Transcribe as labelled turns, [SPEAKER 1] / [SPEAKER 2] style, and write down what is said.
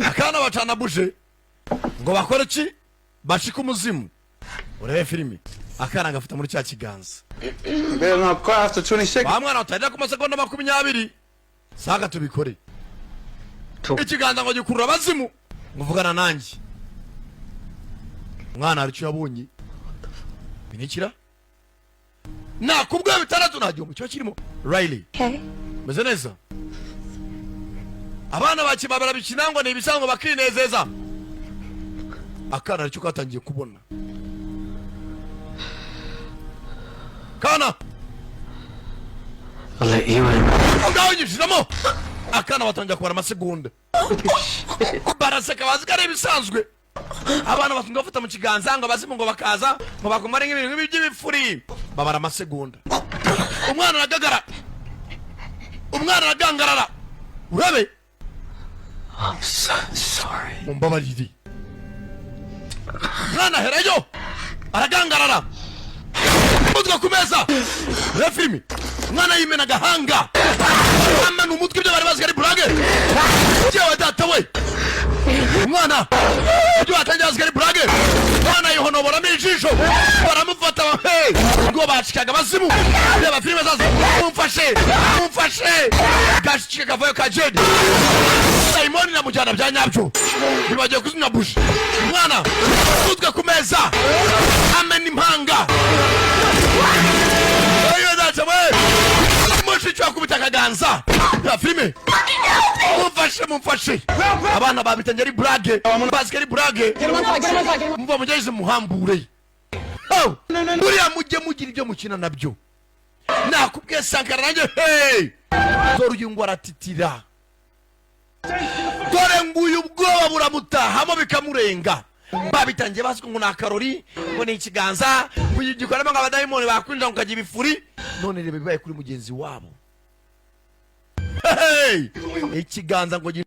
[SPEAKER 1] akana bacana buje ngo bakore ki bashika umuzimu urebe filimi akana gafata muri cya kiganza bamwana utajya ku masegonda 20 saka tubikore ikiganza ngo gikurura abazimu nguvugana nanjye umwana aricyo yabonye binikira nakubwa bitandatu najyo mu cyo kirimo Riley meze neza abana bakibabara bikinangwa ne ibisango bakinezeza akana aricyo katangiye kubona kana
[SPEAKER 2] I'll let you in.
[SPEAKER 1] Ndawujishiramo akana batangira kubara amasegonda baraseka bazikare ibisanzwe abana batunga bafata mu kiganza ngo bazimu ngo bakaza ngo bakumare nk'ibintu by'ibifuri babara amasegonda umwana aragangarara urabe
[SPEAKER 2] I'm so sorry.
[SPEAKER 1] mumbabarire mwana herayo aragangarara mutwe ku meza refilimi mwana yimena gahanga amana umutwe byo bari bazigari burage jewe data we mwana byo atangiye azigari burage mwana yihonobora mijisho baramufata ngo bashikaga bazimu reba filime zazo mumfashe gashika kavayo ka Jedi Simon na mujana bya nyabyo bibagiye kuzimya bush mwana mutwe ku meza amena impanga ayo data we mushicwa kubita kaganza ya filime mumfashe abana babitanye ari brage bazike ari brage mumva mujeze muhambure buriya mujye mugira ibyo mukina nabyo nakubwiye Sankara nanjye dore ngo aratitira dore nguyu ubwoba buramutahamo bikamurenga babitangiye basiko ngo nakarori ngo ni ikiganza kugikoramo nk'abadayimoni bakwinjira ngo kagira ibifuri none rebe bibaye kuri mugenzi wabo ikiganza ngo